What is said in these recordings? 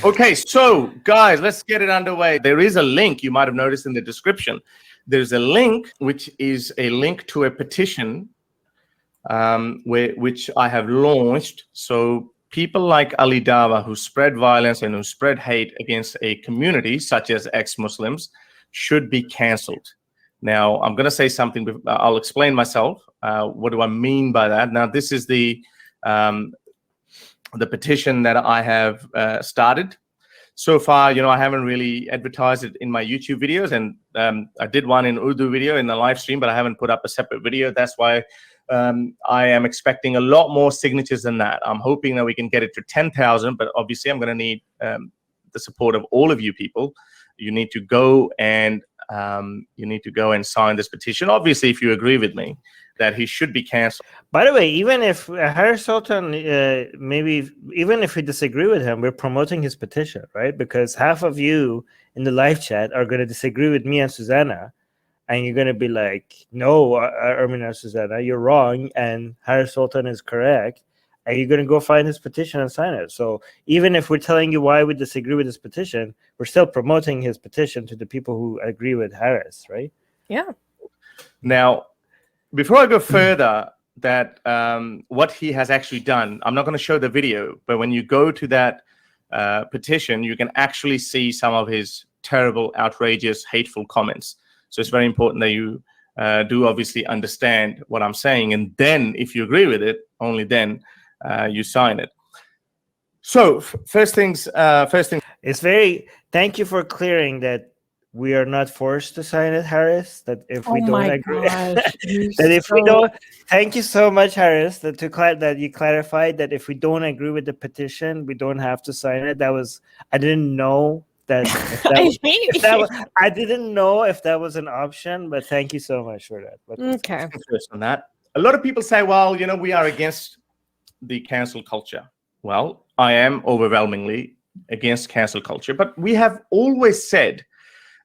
Okay, so guys, let's get it underway. There is a link you might have noticed in the description. There's a link which is a link to a petition which I have launched. So people like Ali Dawah, who spread violence and who spread hate against a community such as ex-Muslims, should be cancelled. Now, I'm going to say something. I'll explain myself. What do I mean by that? Now, this is the petition that I have started. So far, I haven't really advertised it in my YouTube videos, and I did one in Urdu video in the live stream, but I haven't put up a separate video. That's why I am expecting a lot more signatures than that. I'm hoping that we can get it to 10,000, but obviously I'm going to need the support of all of you people. You need to go and sign this petition. Obviously, if you agree with me that he should be cancelled. By the way, even if Harris Sultan, maybe even if we disagree with him, we're promoting his petition, right? Because half of you in the live chat are going to disagree with me and Susanna, and you're going to be like, no, Armin and Susanna, you're wrong, and Harris Sultan is correct, and you're going to go find his petition and sign it. So even if we're telling you why we disagree with his petition, we're still promoting his petition to the people who agree with Harris, right? Yeah. Now, before I go further, that what he has actually done, I'm not going to show the video, but when you go to that petition, you can actually see some of his terrible, outrageous, hateful comments. So it's very important that you do obviously understand what I'm saying. And then if you agree with it, only then you sign it. So first things. It's very, thank you for clearing that we are not forced to sign it, Harris. That if we don't agree, that if we don't, thank you so much, Harris, that you clarified that if we don't agree with the petition, we don't have to sign it. I didn't know that. I didn't know if that was an option, but thank you so much for that. Okay. First on that, a lot of people say, well, we are against the cancel culture. Well, I am overwhelmingly against cancel culture, but we have always said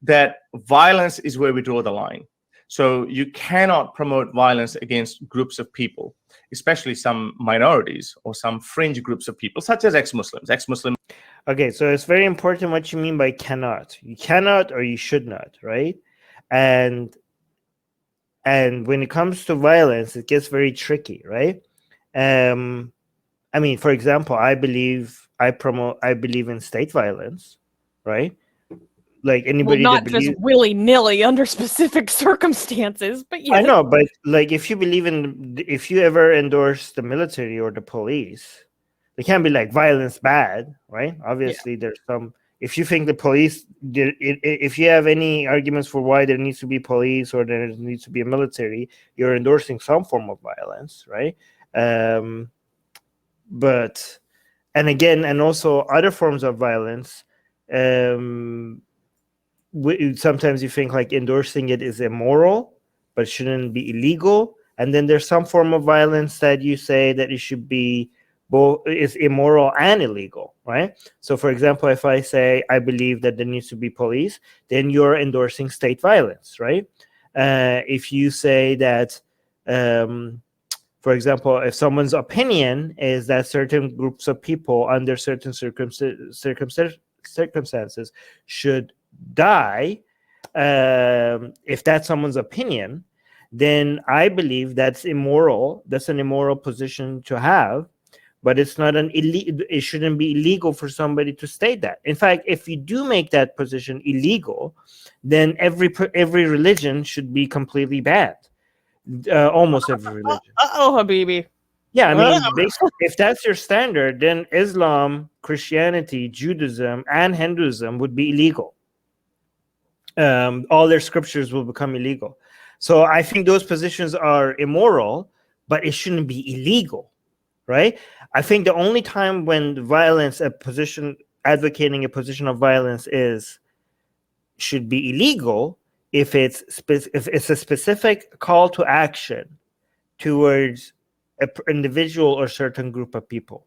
that violence is where we draw the line. So you cannot promote violence against groups of people, especially some minorities or some fringe groups of people, such as ex-Muslims. Okay, so it's very important what you mean by cannot. You cannot or you should not, right? And when it comes to violence, it gets very tricky, right? I mean, for example, I believe in state violence, right? Like anybody, well, not just willy-nilly under specific circumstances, but yeah. I know, but like if you ever endorse the military or the police, they can't be like violence bad, right? Obviously, there's some. If you think the police, if you have any arguments for why there needs to be police or there needs to be a military, you're endorsing some form of violence, right? But and also other forms of violence. Sometimes you think like endorsing it is immoral, but it shouldn't be illegal. And then there's some form of violence that you say that it should be both is immoral and illegal, right? So for example, if I say I believe that there needs to be police, then you're endorsing state violence, right? If you say that, for example, if someone's opinion is that certain groups of people under certain circumstances should die, if that's someone's opinion, then I believe that's immoral. That's an immoral position to have, but it's not it shouldn't be illegal for somebody to state that. In fact, if you do make that position illegal, then every religion should be completely banned. Almost every religion. Oh, Habibi. Yeah, I mean, basically, if that's your standard, then Islam, Christianity, Judaism, and Hinduism would be illegal. All their scriptures will become illegal. So I think those positions are immoral, but it shouldn't be illegal, right? I think the only time when advocating a position of violence should be illegal if it's a specific call to action towards an individual or certain group of people.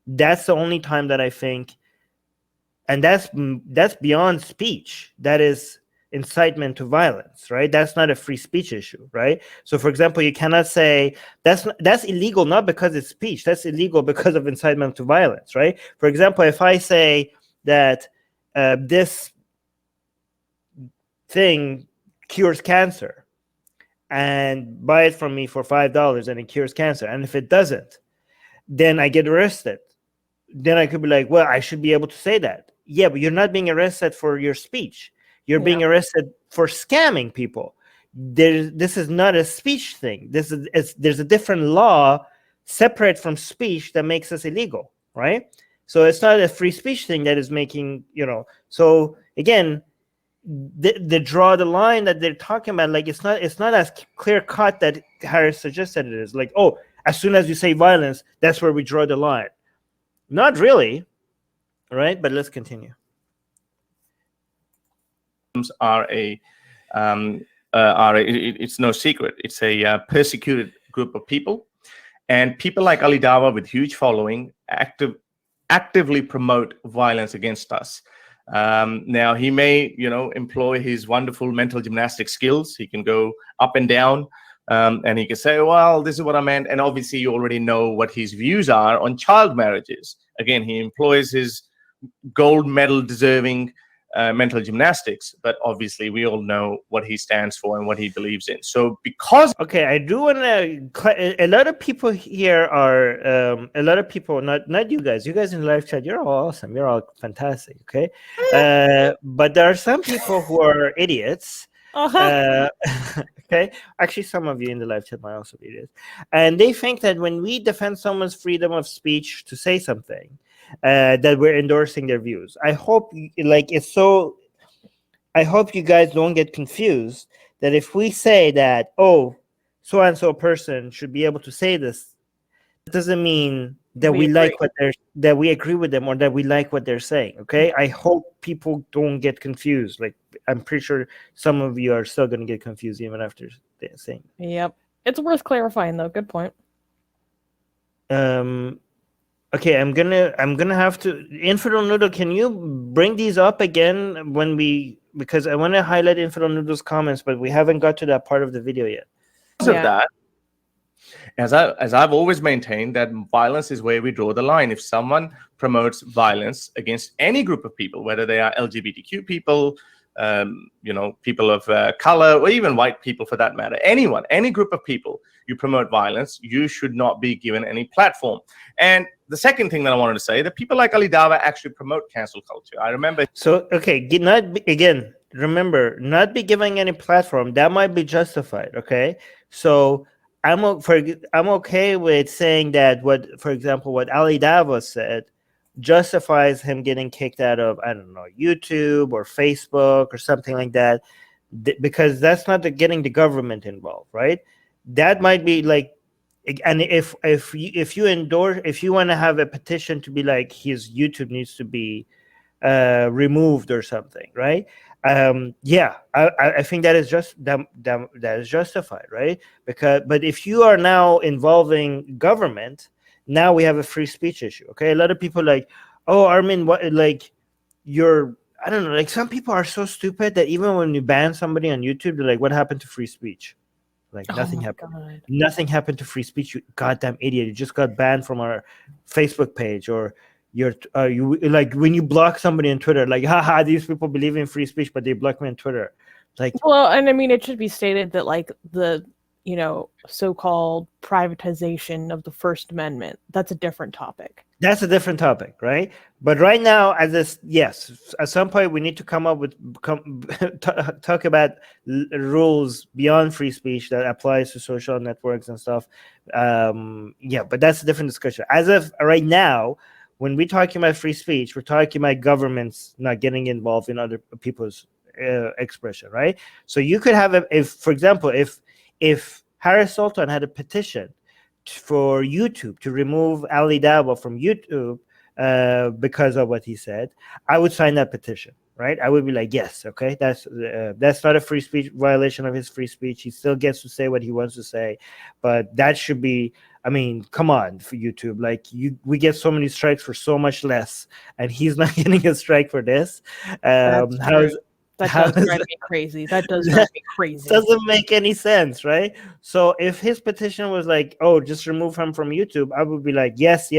That's the only time that I think, and that's beyond speech. That is incitement to violence, right? That's not a free speech issue, right? So for example, you cannot say that's illegal not because it's speech. That's illegal because of incitement to violence, right? For example, if I say that this thing cures cancer, and buy it from me for $5 and it cures cancer. And if it doesn't, then I get arrested. Then I could be like, well, I should be able to say that. Yeah, but you're not being arrested for your speech. You're being arrested for scamming people. This is not a speech thing. There's a different law separate from speech that makes us illegal, right? So it's not a free speech thing that is making, so again, the draw the line that they're talking about, like it's not as clear cut that Harris suggested it is. Like, oh, as soon as you say violence, that's where we draw the line. Not really, right? But let's continue. It's no secret. It's a persecuted group of people, and people like Ali Dawah with huge following actively promote violence against us. Now he may, employ his wonderful mental gymnastic skills. He can go up and down, and he can say, well, this is what I meant. And obviously you already know what his views are on child marriages. Again, he employs his gold medal deserving mental gymnastics, but obviously we all know what he stands for and what he believes in. So because I do want to, a lot of people here are a lot of people, not you guys in the live chat, you're all awesome, you're all fantastic, okay, but there are some people who are idiots. Okay, actually some of you in the live chat might also be idiots, and they think that when we defend someone's freedom of speech to say something, that we're endorsing their views. I hope you guys don't get confused that if we say that, oh, so and so person should be able to say this, it doesn't mean that we like that we agree with them or that we like what they're saying. Okay, I hope people don't get confused. Like, I'm pretty sure some of you are still going to get confused even after saying. Yep, it's worth clarifying though. Good point. Okay, I'm gonna have to. Infidel Noodle, can you bring these up again because I want to highlight Infidel Noodle's comments, but we haven't got to that part of the video yet. Because of that, as I've always maintained, that violence is where we draw the line. If someone promotes violence against any group of people, whether they are LGBTQ people, people of color, or even white people for that matter, any group of people, you promote violence, you should not be given any platform. And the second thing that I wanted to say, that people like Ali Dawah actually promote cancel culture. I remember. So, okay, remember, not be giving any platform, that might be justified, okay? So I'm okay with saying that for example, what Ali Dawah said justifies him getting kicked out of, I don't know, YouTube or Facebook or something like that, because that's not getting the government involved, right? That might be like, and if you want to have a petition to be like his YouTube needs to be removed or something, right? I think that is that is justified, right? But if you are now involving government, now we have a free speech issue. Okay, a lot of people like, oh, Armin, what, like, I don't know, like, some people are so stupid that even when you ban somebody on YouTube, they're like, what happened to free speech? Like, nothing happened. God. Nothing happened to free speech, you goddamn idiot. You just got banned from our Facebook page, or you like, when you block somebody on Twitter, like, haha, these people believe in free speech, but they block me on Twitter. Like, well, and I mean, it should be stated that, like, the so-called privatization of the First Amendment, that's a different topic. That's a different topic, right? But right now, yes, at some point we need to come up with talk about rules beyond free speech that applies to social networks and stuff. But that's a different discussion. As of right now, when we're talking about free speech, we're talking about governments not getting involved in other people's expression, right? So you could have for example, if Harris Sultan had a petition for YouTube to remove Ali Dawah from YouTube because of what he said, I would sign that petition, right? I would be like, yes, okay, that's not a free speech violation of his free speech. He still gets to say what he wants to say, but that should be, I mean, come on, for YouTube, like, we get so many strikes for so much less, and he's not getting a strike for this. That does drive me crazy. That does drive me crazy. Doesn't make any sense, right? So if his petition was like, oh, just remove him from YouTube, I would be like, yes,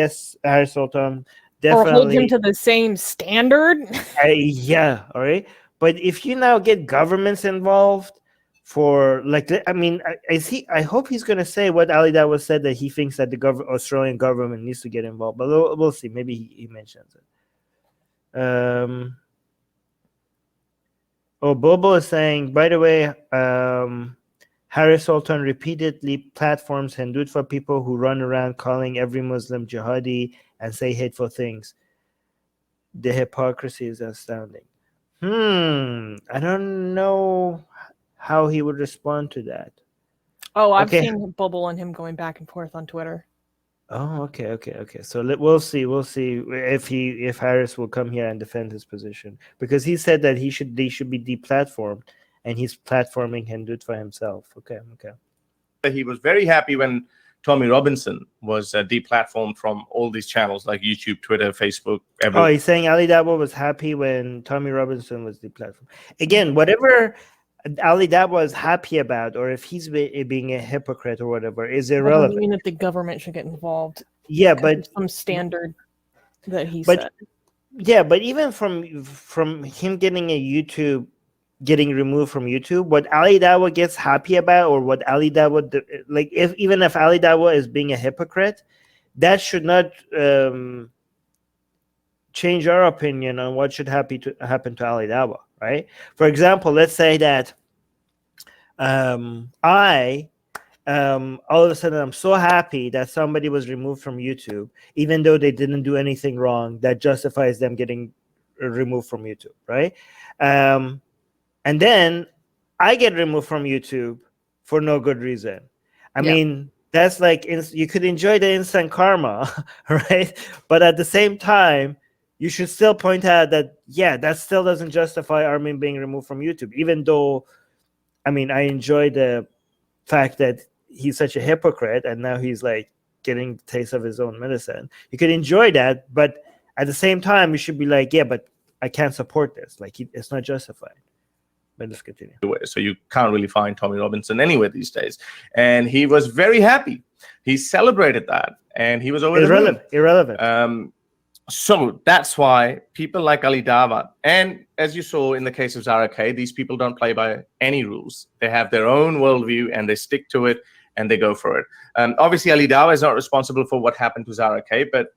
Harris Sultan, definitely hold him to the same standard. yeah, all right. But if you now get governments involved for like, I mean, I hope he's going to say what Ali Dawah said, that he thinks that the Australian government needs to get involved. But we'll see. Maybe he mentions it. Bobo is saying, by the way, Harris Sultan repeatedly platforms Hindutva people who run around calling every Muslim jihadi and say hateful things. The hypocrisy is astounding. I don't know how he would respond to that. Oh, I've seen Bubble and him going back and forth on Twitter. Oh, okay. So we'll see if Harris will come here and defend his position, because he said that they should be deplatformed, and he's platforming Hindutva himself. Okay. He was very happy when Tommy Robinson was deplatformed from all these channels like YouTube, Twitter, Facebook. Oh, he's saying Ali Dawah was happy when Tommy Robinson was deplatformed. Again, whatever Ali Dawah is happy about, or if he's being a hypocrite or whatever, is irrelevant. I mean that the government should get involved. Yeah, but some standard that he said. Yeah, but even from him getting getting removed from YouTube, what Ali Dawah gets happy about, or what Ali Dawah even if Ali Dawah is being a hypocrite, that should not change our opinion on what should happen to Ali Dawah, right? For example, let's say that I all of a sudden I'm so happy that somebody was removed from YouTube, even though they didn't do anything wrong that justifies them getting removed from YouTube, right? And then I get removed from YouTube for no good reason. I mean, that's like you could enjoy the instant karma, right? But at the same time, you should still point out that, that still doesn't justify Armin being removed from YouTube, even though, I mean, I enjoy the fact that he's such a hypocrite and now he's like getting the taste of his own medicine. You could enjoy that, but at the same time, you should be like, but I can't support this. Like, it's not justified. But let's continue. So you can't really find Tommy Robinson anywhere these days. And he was very happy. He celebrated that. And he was irrelevant. So that's why people like Ali Dawah, and as you saw in the case of Zara K, these people don't play by any rules. They have their own worldview and they stick to it and they go for it. Obviously, Ali Dawah is not responsible for what happened to Zara K, but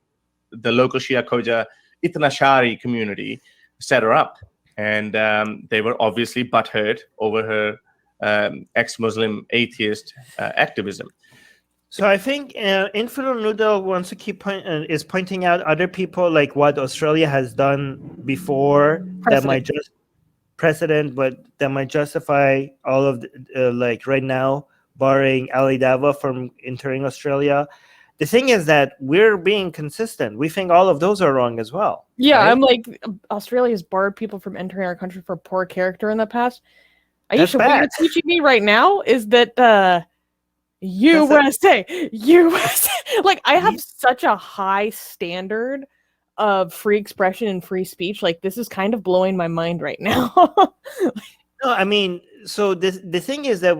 the local Shia Khoja Itna Shari community set her up. And they were obviously butthurt over her ex-Muslim atheist activism. So I think Infidel Noodle wants to keep pointing out other people, like what Australia has done before that might just but that might justify all of like right now barring Ali Dawah from entering Australia. The thing is that we're being consistent. We think all of those are wrong as well. Yeah, right? I'm like, Australia's barred people from entering our country for poor character in the past. Aisha, what you're teaching me right now is that USA. Like, I have such a high standard of free expression and free speech. Like, this is kind of blowing my mind right now. No, I mean, so the thing is that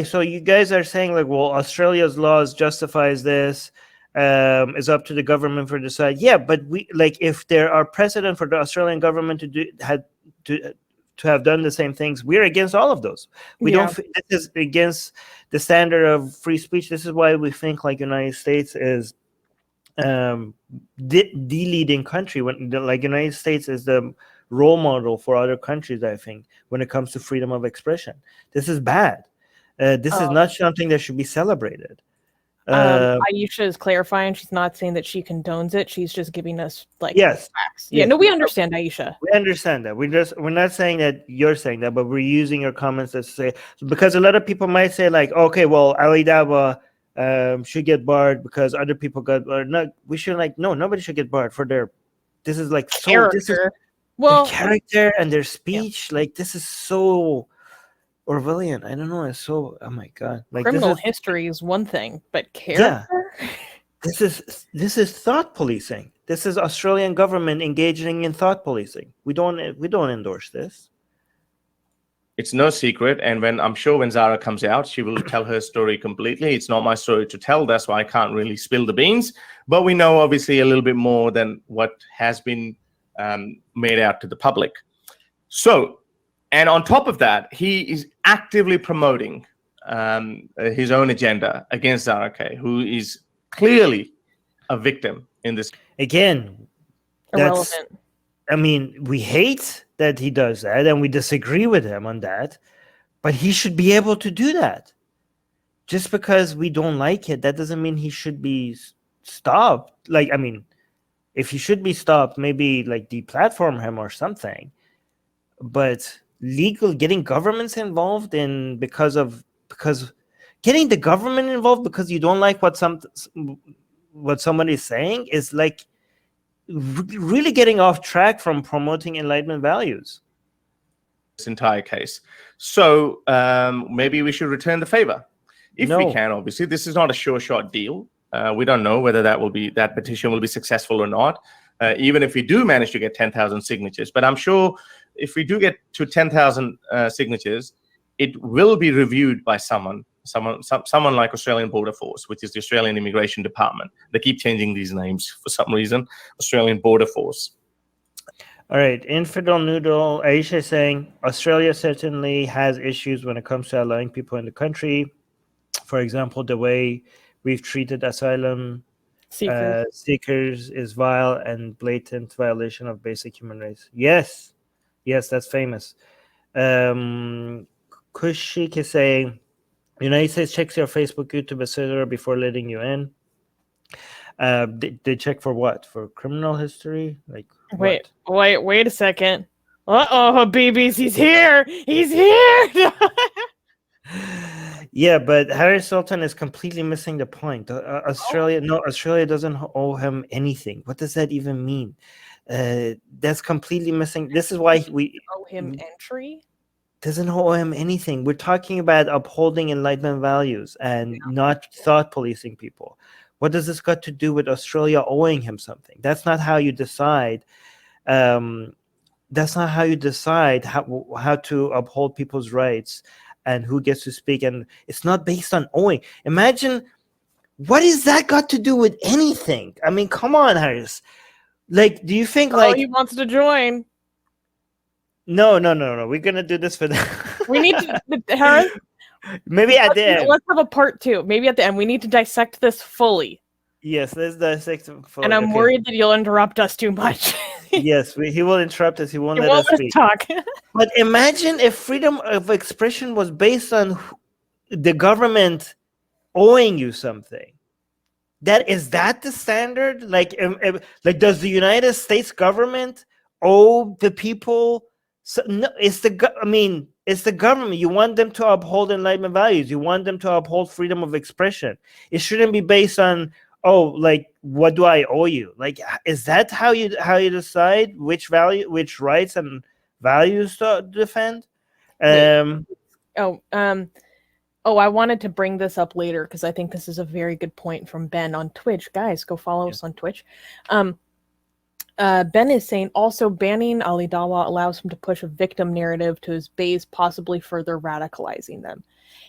so you guys are saying like, well, Australia's laws justifies this, is up to the government for decide. Yeah, but we like if there are precedent for the Australian government to have done the same things, we're against all of those. We don't. This is against the standard of free speech. This is why we think like United States is the leading country. When like United States is the role model for other countries, I think, when it comes to freedom of expression. This is bad. This is not something that should be celebrated. Aisha is clarifying. She's not saying that she condones it. She's just giving us like facts. Yeah, no, we understand, Aisha. We understand that. We're not saying that you're saying that, but we're using your comments to say, because a lot of people might say like, okay, well, Ali Dawah should get barred because other people got barred. No, we should like, no, nobody should get barred for their. This is like character. Their character and their speech. Yeah. Like this is so Orwellian. I don't know. It's so. Oh my god. Like criminal history is one thing, but character. Yeah. This is thought policing. This is Australian government engaging in thought policing. We don't endorse this. It's no secret. And I'm sure when Zara comes out, she will tell her story completely. It's not my story to tell. That's why I can't really spill the beans. But we know obviously a little bit more than what has been made out to the public. So, and on top of that, he is actively promoting his own agenda against Zara K, who is clearly a victim in this. Again, Irrelevant. I mean, we hate that he does that, and we disagree with him on that, but he should be able to do that. Just because we don't like it, that doesn't mean he should be stopped. Like, I mean, if he should be stopped, maybe like deplatform him or something. But getting governments involved because getting the government involved because you don't like what somebody's saying is like really getting off track from promoting Enlightenment values. This entire case. So maybe we should return the favor. If we can, obviously. This is not a sure shot deal. We don't know whether that petition will be successful or not, even if we do manage to get 10,000 signatures. But I'm sure if we do get to 10,000 signatures, it will be reviewed by someone like Australian Border Force, which is the Australian Immigration Department. They keep changing these names for some reason. Australian Border Force. All right. Infidel Noodle, Aisha is saying, Australia certainly has issues when it comes to allowing people in the country. For example, the way we've treated asylum seekers is vile and blatant violation of basic human rights. Yes, that's famous. Kushik is saying, United States checks your Facebook, YouTube, etc. before letting you in. They check for what? For criminal history? Like wait a second. Habibis, he's here. He's here. Yeah, but Harry Sultan is completely missing the point. Australia doesn't owe him anything. What does that even mean? That's completely missing. This is why we owe him entry. Doesn't owe him anything. We're talking about upholding Enlightenment values and not thought policing people. What does this got to do with Australia owing him something? That's not how you decide. That's not how you decide how to uphold people's rights and who gets to speak. And it's not based on owing. Imagine, what is that got to do with anything? I mean, come on, Harris. Like, do you think he wants to join? No. We're gonna do this for them. We need to, Harris. Maybe at the end. Let's have a part 2. Maybe at the end. We need to dissect this fully. Yes, let's dissect it fully. And I'm worried that you'll interrupt us too much. Yes, he will interrupt us. He won't let us speak. Talk. But imagine if freedom of expression was based on the government owing you something. Is that the standard? Like does the United States government owe the people? So, no, it's the government. You want them to uphold Enlightenment values. You want them to uphold freedom of expression. It shouldn't be based on, what do I owe you? Like, is that how you decide which rights and values to defend? I wanted to bring this up later because I think this is a very good point from Ben on Twitch. Guys, go follow us on Twitch. Ben is saying also banning Ali Dawah allows him to push a victim narrative to his base, possibly further radicalizing them.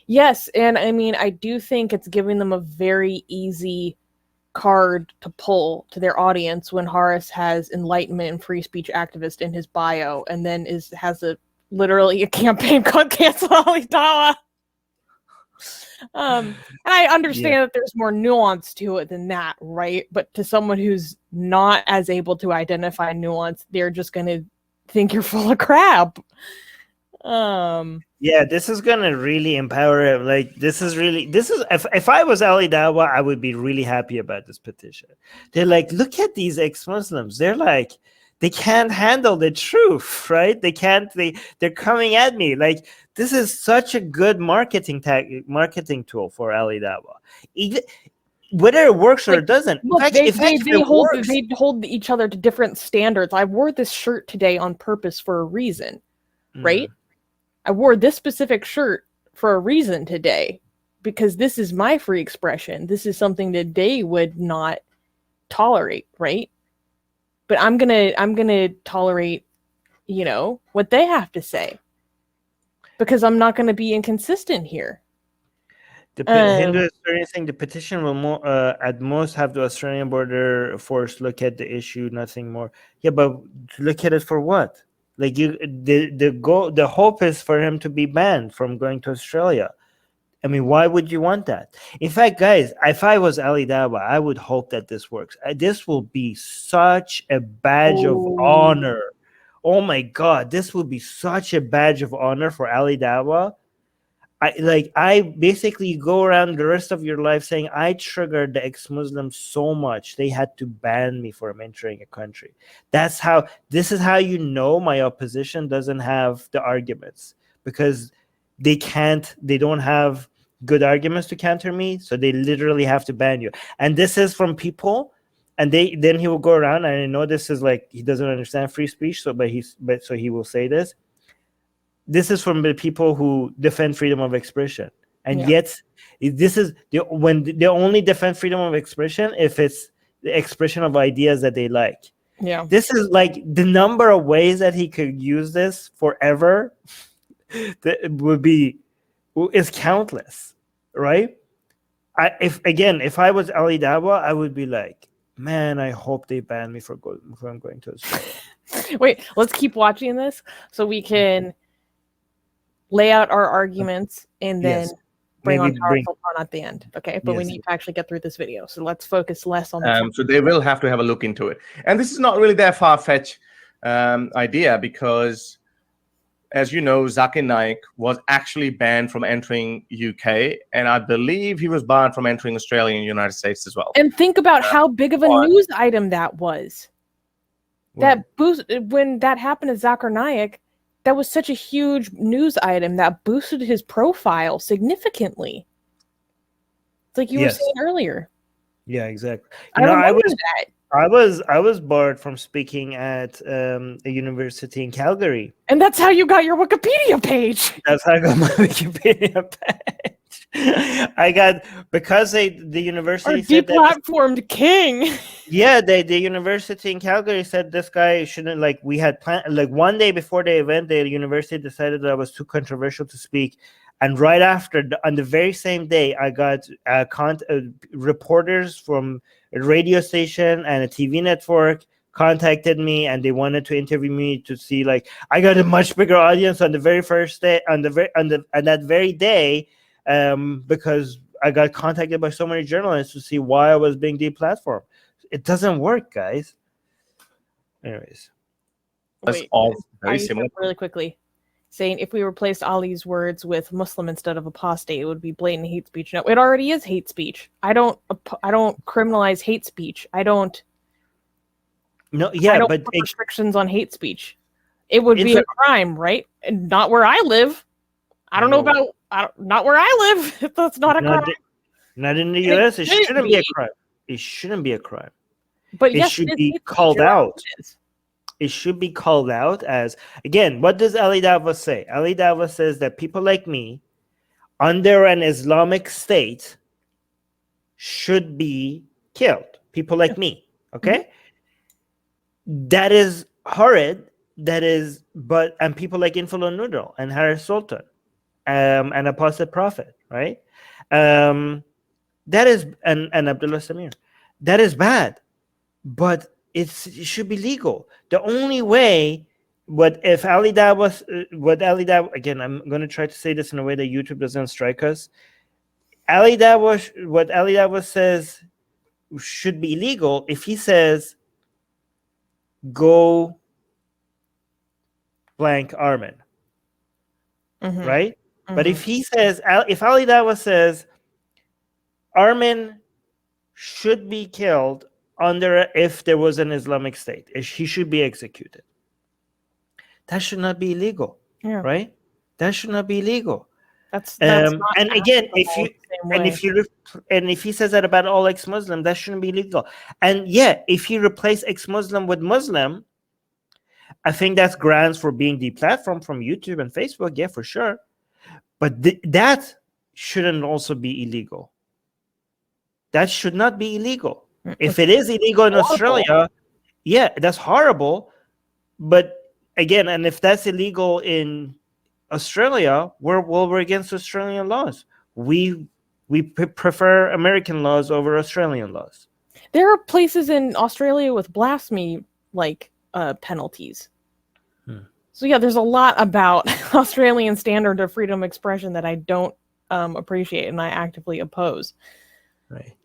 Yes, and I mean, I do think it's giving them a very easy card to pull to their audience when Horace has enlightenment and free speech activist in his bio, and then has literally a campaign called Cancel Ali Dawah. And I understand that there's more nuance to it than that, right? But to someone who's not as able to identify nuance, they're just going to think you're full of crap. This is going to really empower him. Like, if I was Ali Dawah, I would be really happy about this petition. They're like, look at these ex-Muslims. They're like, they can't handle the truth, right? They're coming at me. Like, this is such a good marketing tool for Ali Dawah. Whether it works or it doesn't. Look, they hold each other to different standards. I wore this shirt today on purpose for a reason, right? I wore this specific shirt for a reason today because this is my free expression. This is something that they would not tolerate, right? But I'm gonna tolerate, what they have to say. because I'm not going to be inconsistent here. Hindu Australian saying the petition will at most have the Australian border force look at the issue, nothing more. Yeah, but look at it for what? Like the hope is for him to be banned from going to Australia. I mean, why would you want that? In fact, guys, if I was Ali Dawah, I would hope that this works. This will be such a badge of honor. Oh my God, this will be such a badge of honor for Ali Dawah. I basically go around the rest of your life saying I triggered the ex-Muslims so much they had to ban me from entering a country. This is how you know my opposition doesn't have the arguments, because they don't have good arguments to counter me, so they literally have to ban you. And this is from people, and then he will go around, and I know this is like he doesn't understand free speech, so he will say this. This is from the people who defend freedom of expression, and yet this is when they only defend freedom of expression if it's the expression of ideas that they like. Yeah, this is like the number of ways that he could use this forever. That is countless, right? If I was Ali Dawah, I would be like, man, I hope they ban me from going to Australia. Wait, let's keep watching this so we can lay out our arguments and then bring on Sultan at the end. Okay, but we need to actually get through this video, so let's focus less on the so they will have to have a look into it. And this is not really that far-fetched idea, because as you know, Zakir Naik was actually banned from entering UK, and I believe he was barred from entering Australia and the United States as well. And think about how big of a news item that was. When that happened to Zakir Naik, that was such a huge news item that boosted his profile significantly. It's like you were saying earlier. Yeah, exactly. I was barred from speaking at a university in Calgary. And that's how you got your Wikipedia page. That's how I got my Wikipedia page. Because the university said deplatformed king. Yeah, the university in Calgary said this guy shouldn't, like, we had planned, like, one day before the event, the university decided that I was too controversial to speak. And right after, on the very same day, I got reporters from a radio station and a TV network contacted me, and they wanted to interview me to see, like, I got a much bigger audience on the very first day, on that very day, because I got contacted by so many journalists to see why I was being deplatformed. It doesn't work, guys. Anyways, that's all very similar. Really quickly, saying if we replaced Ali's words with Muslim instead of apostate, it would be blatant hate speech. No, it already is hate speech. I don't criminalize hate speech. I don't put restrictions on hate speech. It would be a crime, right? And not where I live. I don't know about not where I live. That's not a crime. Not in the U.S. It shouldn't be a crime. It shouldn't be a crime. But it should be called out. It should be called out as, again, what does Ali Dawah say? Ali Dawah says that people like me, under an Islamic state, should be killed. People like me, okay? That is horrid. And people like Infalo Noodle and Harris Sultan, and Apostate Prophet, right? That is, and Abdullah Samir. That is bad, but it should be legal. The only way, Ali Dawah, again, I'm going to try to say this in a way that YouTube doesn't strike us. What Ali Dawah says should be illegal if he says, go blank Armin, right? But if he says, if Ali Dawah says, Armin should be killed if there was an Islamic state, he should be executed. That should not be illegal, right? That should not be illegal. That's and again, if he says that about all ex-Muslim, that shouldn't be illegal. And if he replace ex-Muslim with Muslim, I think that's grounds for being deplatformed from YouTube and Facebook. Yeah, for sure. But that shouldn't also be illegal. That should not be illegal. If it is illegal in Australia, that's horrible. But again, and if that's illegal in Australia, we're against Australian laws. We prefer American laws over Australian laws. There are places in Australia with blasphemy penalties. So yeah, there's a lot about Australian standard of freedom of expression that I don't appreciate and I actively oppose. Right.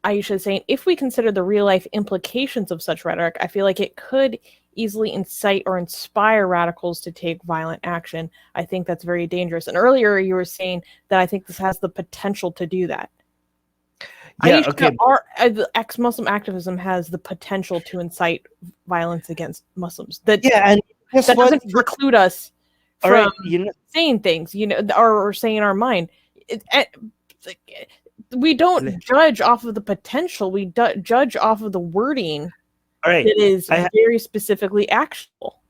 Aisha is saying, if we consider the real life implications of such rhetoric, I feel like it could easily incite or inspire radicals to take violent action. I think that's very dangerous. And earlier you were saying that I think this has the potential to do that. Yeah, okay. Ex-Muslim activism has the potential to incite violence against Muslims. And that doesn't preclude us from right, saying things, or saying our mind. We don't judge off of the potential. We judge off of the wording. All right. That is very specifically actionable.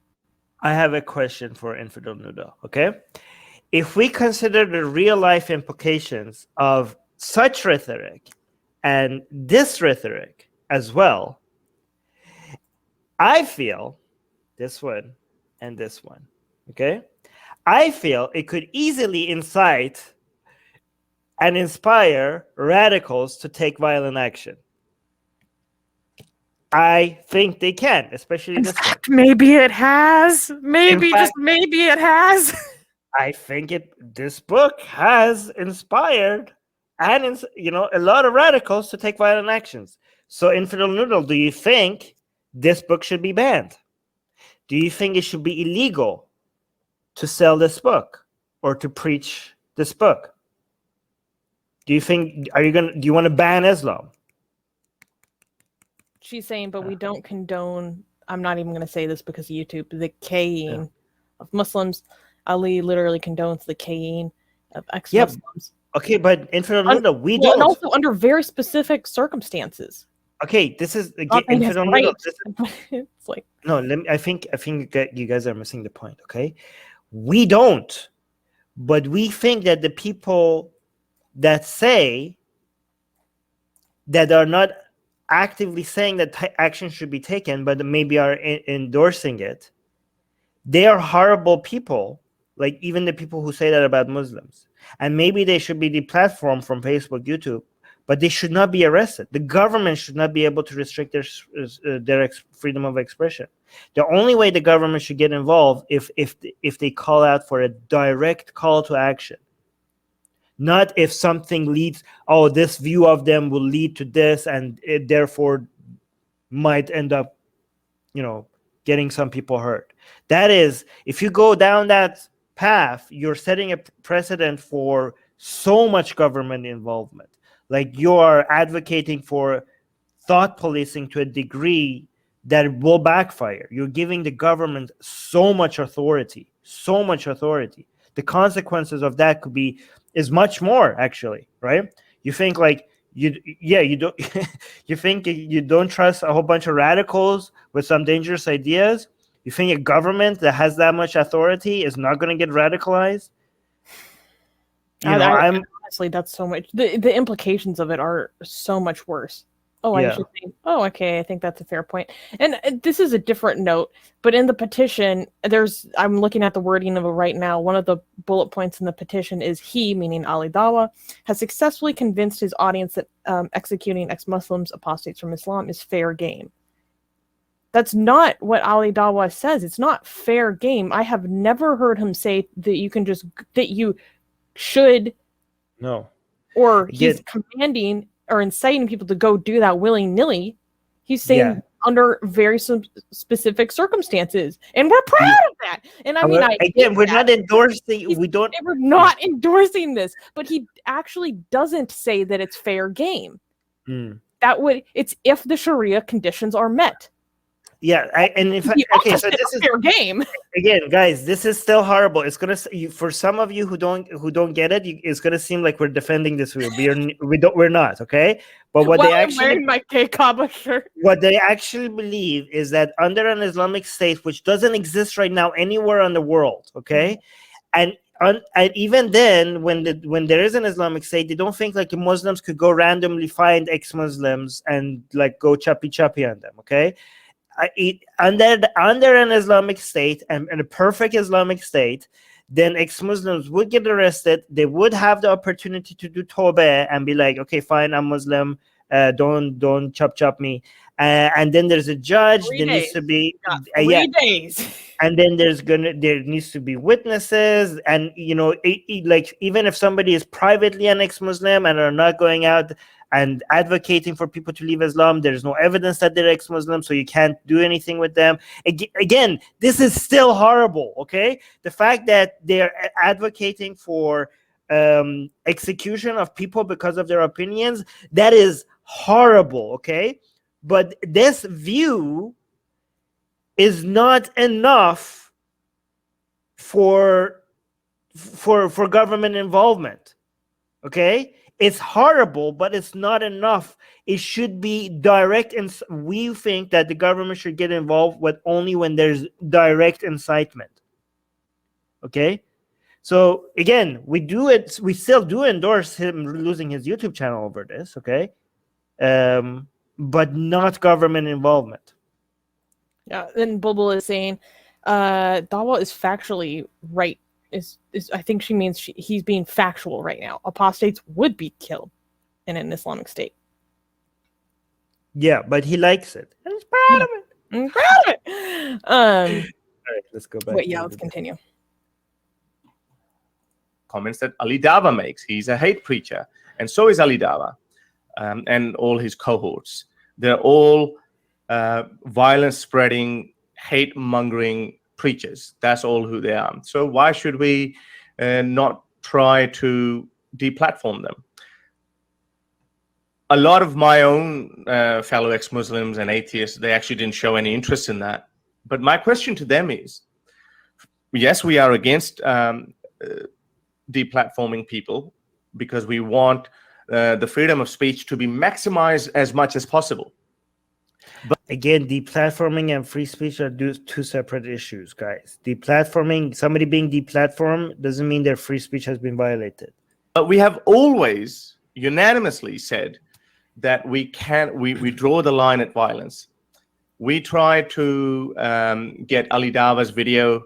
I have a question for Infidel Noodle. Okay, if we consider the real life implications of such rhetoric and this rhetoric as well, I feel this one and this one. Okay, I feel it could easily incite and inspire radicals to take violent action. I think they can, especially this one. Maybe it has. Maybe it has. I think this book has inspired and a lot of radicals to take violent actions. So, Infidel Noodle, do you think this book should be banned? Do you think it should be illegal to sell this book or to preach this book? Do you want to ban Islam? She's saying, but we don't condone, I'm not even going to say this because of YouTube, the K-ing of Muslims. Ali literally condones the K-ing of ex-Muslims. Okay, but Infidel Noodle, we don't. And also under very specific circumstances. Okay, this is Infidel Noodle. It's like no. I think you guys are missing the point. Okay, we don't, but we think that the people that say that are not actively saying that action should be taken, but maybe are endorsing it, they are horrible people. Like even the people who say that about Muslims, and maybe they should be deplatformed from Facebook, YouTube, but they should not be arrested. The government should not be able to restrict their freedom of expression. The only way the government should get involved if they call out for a direct call to action, not if something leads. Oh, this view of them will lead to this, and it therefore might end up, getting some people hurt. That is, if you go down that path, you're setting a precedent for so much government involvement. Like you are advocating for thought policing to a degree that will backfire. You're giving the government so much authority. The consequences of that is much more, actually, right? You think like you don't you think you don't trust a whole bunch of radicals with some dangerous ideas? You think a government that has that much authority is not going to get radicalized? Honestly, that's so much. The implications of it are so much worse. I should think. Oh, okay. I think that's a fair point. And this is a different note, but in the petition, I'm looking at the wording of it right now. One of the bullet points in the petition is he, meaning Ali Dawah, has successfully convinced his audience that executing ex-Muslims, apostates from Islam, is fair game. That's not what Ali Dawah says. It's not fair game. I have never heard him say that you should. No. Or he's commanding or inciting people to go do that willy-nilly. He's saying under very specific circumstances. And we're proud of that. And we're not endorsing. We're not endorsing this. But he actually doesn't say that it's fair game. It's if the Sharia conditions are met. Yeah, so this is fair game. Again, guys, this is still horrible. It's gonna, for some of you who don't get it, it's gonna seem like we're defending this view. We're not, okay? But what I'm wearing my K-Kaaba shirt. What they actually believe is that under an Islamic State, which doesn't exist right now anywhere in the world, okay, and even then, when there is an Islamic State, they don't think like Muslims could go randomly find ex-Muslims and like go chappy on them, okay? under an Islamic state and a perfect Islamic state, then ex-Muslims would get arrested. They would have the opportunity to do tawbah and be like, okay, fine, I'm Muslim. Don't chop me. And then there's a judge. There needs to be 3 days. And then there needs to be witnesses. And like even if somebody is privately an ex-Muslim and are not going out and advocating for people to leave Islam, there's no evidence that they're ex-Muslim, so you can't do anything with them. Again, this is still horrible, okay? The fact that they're advocating for execution of people because of their opinions, that is horrible, okay? But this view is not enough for government involvement, okay? It's horrible, but it's not enough. It should be direct, and we think that the government should get involved with only when there's direct incitement. Okay, so again, we still do endorse him losing his YouTube channel over this. Okay, but not government involvement. Yeah, then Bulbul is saying, Dawah is factually right. I think she means he's being factual right now. Apostates would be killed in an Islamic state. Yeah, but he likes it. And he's proud of it. I'm proud of it. All right, let's go back. Wait, yeah, let's continue. Comments that Ali Dawah makes. He's a hate preacher, and so is Ali Dawah, and all his cohorts. They're all violence-spreading, hate-mongering preachers. That's all who they are. So why should we not try to deplatform them? A lot of my own fellow ex-Muslims and atheists, they actually didn't show any interest in that. But my question to them is, yes, we are against deplatforming people because we want the freedom of speech to be maximized as much as possible. But again, deplatforming and free speech are two separate issues, guys. Deplatforming, somebody being deplatformed doesn't mean their free speech has been violated. But we have always unanimously said that we draw the line at violence. We tried to get Ali Dawah's video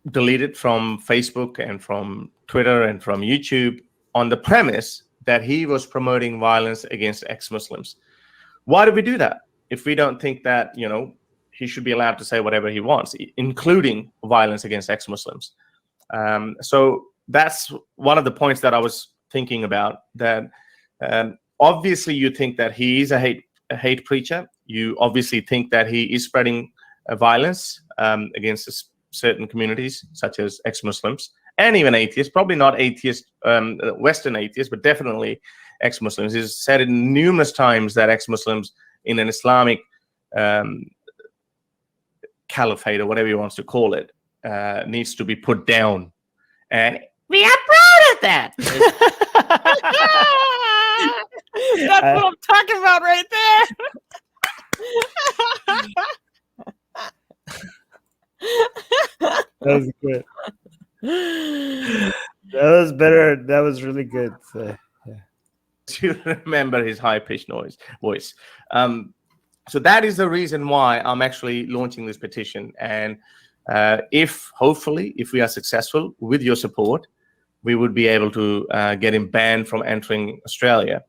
deleted from Facebook and from Twitter and from YouTube on the premise that he was promoting violence against ex-Muslims. Why do we do that if we don't think that, he should be allowed to say whatever he wants, including violence against ex-Muslims? So that's one of the points that I was thinking about, that obviously you think that he is a hate preacher. You obviously think that he is spreading violence against certain communities, such as ex-Muslims. And even atheists, probably not atheists, Western atheists, but definitely ex-Muslims. He's said it numerous times that ex-Muslims in an Islamic caliphate, or whatever he wants to call it, needs to be put down. And we are proud of that. That's what I'm talking about right there. That was good. That was better. That was really good. So, yeah. To remember his high-pitched voice. So that is the reason why I'm actually launching this petition. And hopefully, if we are successful with your support, we would be able to get him banned from entering Australia.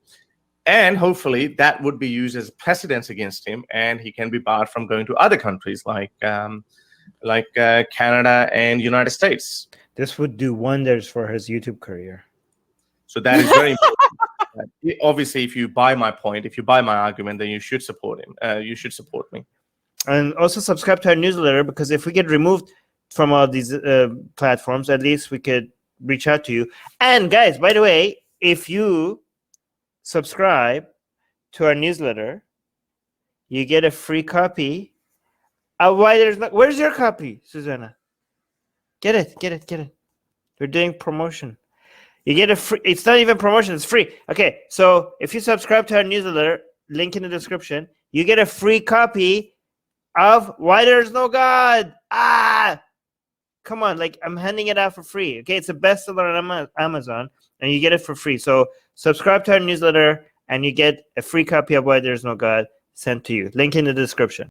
And hopefully that would be used as precedence against him, and he can be barred from going to other countries like Canada and United States. This would do wonders for his YouTube career. So that is very important. Obviously, if you buy my point, if you buy my argument, then you should support him. You should support me. And also subscribe to our newsletter, because if we get removed from all these platforms, at least we could reach out to you. And guys, by the way, if you subscribe to our newsletter, you get a free copy. Where's your copy, Susanna? Get it. We're doing promotion. You get a free. It's not even promotion. It's free. Okay, so if you subscribe to our newsletter, link in the description, you get a free copy of Why There's No God. Come on, I'm handing it out for free. Okay, it's a bestseller on Amazon, and you get it for free. So subscribe to our newsletter, and you get a free copy of Why There's No God. sent to you. Link in the description.